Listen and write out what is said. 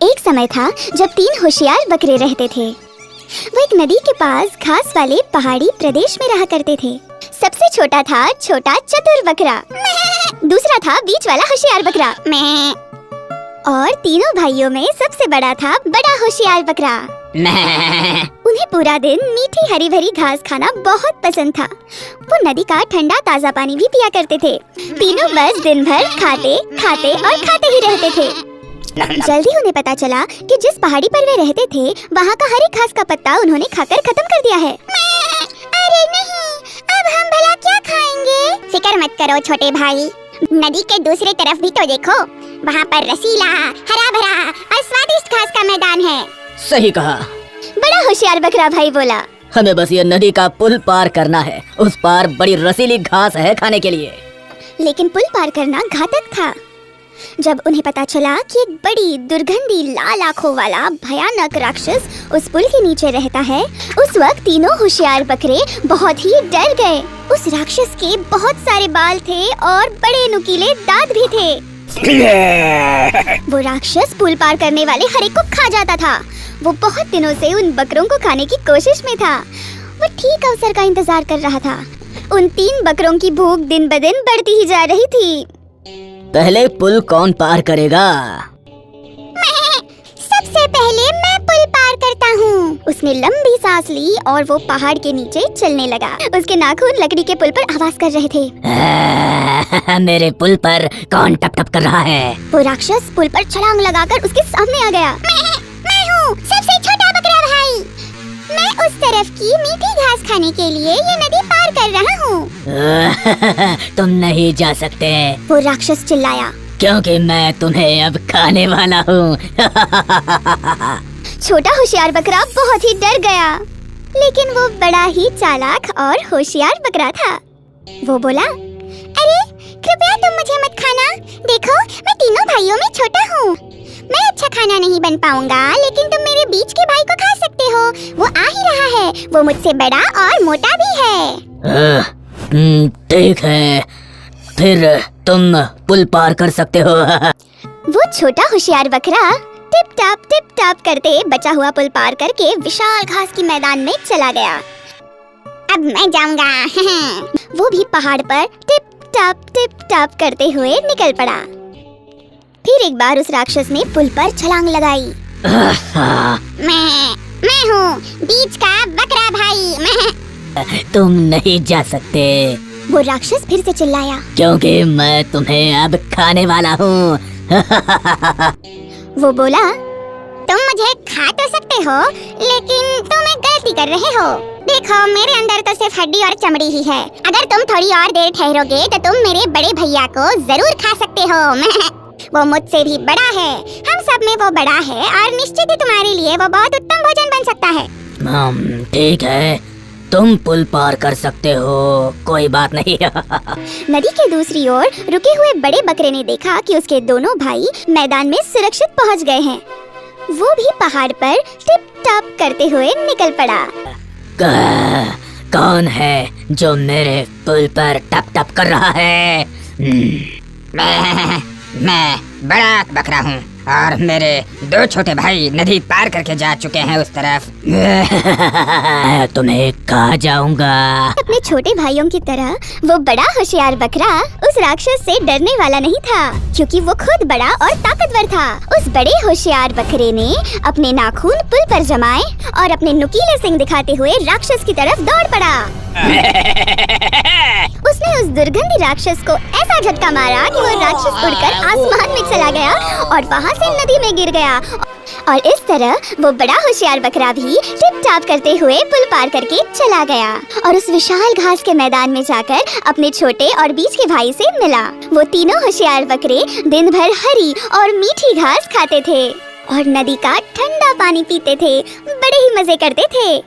एक समय था जब 3 होशियार बकरे रहते थे। वो एक नदी के पास घास वाले पहाड़ी प्रदेश में रहा करते थे। सबसे छोटा था छोटा चतुर बकरा, दूसरा था बीच वाला होशियार बकरा, और तीनों भाइयों में सबसे बड़ा था बड़ा होशियार बकरा। उन्हें पूरा दिन मीठी हरी भरी घास खाना बहुत पसंद था। वो नदी का ठंडा ताजा पानी भी पिया करते थे। तीनों बस दिन भर खाते खाते और खाते ही रहते थे। जल्दी उन्हें पता चला कि जिस पहाड़ी पर वे रहते थे वहाँ का हरी घास का पत्ता उन्होंने खाकर खत्म कर दिया है। अरे नहीं, अब हम भला क्या खाएंगे? फिक्र मत करो छोटे भाई, नदी के दूसरी तरफ भी तो देखो, वहाँ पर रसीला, हरा भरा और स्वादिष्ट घास का मैदान है। सही कहा। बड़ा होशियार बकरा भाई बोला, हमें बस ये नदी का पुल पार करना है, उस पार बड़ी रसीली घास है खाने के लिए। लेकिन पुल पार करना घातक था। जब उन्हें पता चला कि एक बड़ी दुर्गंधी लाल आंखों वाला भयानक राक्षस उस पुल के नीचे रहता है, उस वक्त तीनों होशियार बकरे बहुत ही डर गए। उस राक्षस के बहुत सारे बाल थे और बड़े नुकीले दांत भी थे। वो राक्षस पुल पार करने वाले हर एक को खा जाता था। वो बहुत दिनों से उन बकरों को खाने की कोशिश में था। वो ठीक अवसर का इंतजार कर रहा था। उन 3 बकरों की भूख दिन ब दिन बढ़ती ही जा रही थी। पहले पुल कौन पार करेगा? सबसे पहले मैं पुल पार करता हूँ। उसने लंबी सांस ली और वो पहाड़ के नीचे चलने लगा। उसके नाखून लकड़ी के पुल पर आवाज कर रहे थे। मेरे पुल पर कौन टप टप कर रहा है? वो राक्षस पुल पर छलांग लगाकर उसके सामने आ गया। मैं हूँ सबसे छोटा बकरा भाई। मैं उस तरफ की मीठी घास खाने के लिए ये नदी पार कर रहा हूँ। तुम नहीं जा सकते। वो राक्षस चिल्लाया, क्योंकि मैं तुम्हें अब खाने वाला हूँ। छोटा होशियार बकरा बहुत ही डर गया, लेकिन वो बड़ा ही चालाक और होशियार बकरा था। वो बोला, अरे कृपया तुम मुझे मत खाना। देखो मैं तीनों भाइयों में छोटा हूँ। मैं अच्छा खाना नहीं बन पाऊंगा, लेकिन तुम मेरे बीच के भाई को खा सकते हो। वो आ ही रहा है। वो मुझसे बड़ा और मोटा भी है। ठीक है, फिर तुम पुल पार कर सकते हो। वो छोटा होशियार बकरा टिप टाप करते बचा हुआ पुल पार करके विशाल घास की मैदान में चला गया। अब मैं जाऊंगा। वो भी पहाड़ पर टिप टाप करते हुए निकल पड़ा। फिर एक बार उस राक्षस ने पुल पर छलांग लगाई। मैं हूँ बीच का बकरा भाई। तुम नहीं जा सकते। वो राक्षस फिर से चिल्लाया, क्योंकि मैं तुम्हें अब खाने वाला हूँ। वो बोला, तुम मुझे खा तो सकते हो, लेकिन तुम एक गलती कर रहे हो। देखो मेरे अंदर तो सिर्फ हड्डी और चमड़ी ही है। अगर तुम थोड़ी और देर ठहरोगे तो तुम मेरे बड़े भैया को जरूर खा सकते हो। वो मुझसे भी बड़ा है। हम सब में वो बड़ा है और निश्चित ही तुम्हारे लिए वो बहुत उत्तम भोजन बन सकता है। ठीक है, तुम पुल पार कर सकते हो, कोई बात नहीं। नदी के दूसरी ओर रुके हुए बड़े बकरे ने देखा कि उसके दोनों भाई मैदान में सुरक्षित पहुंच गए हैं। वो भी पहाड़ पर टिप टाप करते हुए निकल पड़ा। कौन है जो मेरे पुल पर टप टप कर रहा है? मैं बड़ा बकरा हूँ और मेरे 2 छोटे भाई नदी पार करके जा चुके हैं उस तरफ। तुम्हें खा जाऊंगा। अपने छोटे भाइयों की तरह वो बड़ा होशियार बकरा उस राक्षस से डरने वाला नहीं था, क्योंकि वो खुद बड़ा और ताकतवर था। उस बड़े होशियार बकरे ने अपने नाखून पुल पर जमाए और अपने नुकीले सिंग दिखाते हुए राक्षस की तरफ दौड़ पड़ा। उसने उस दुर्गंधी राक्षस को ऐसा झटका मारा कि वो राक्षस उड़कर आसमान में चला गया और वहाँ से नदी में गिर गया। और इस तरह वो बड़ा होशियार बकरा भी टिप टाप करते हुए पुल पार करके चला गया और उस विशाल घास के मैदान में जाकर अपने छोटे और बीच के भाई से मिला। वो तीनों होशियार बकरे दिन भर हरी और मीठी घास खाते थे और नदी का ठंडा पानी पीते थे। बड़े ही मजे करते थे।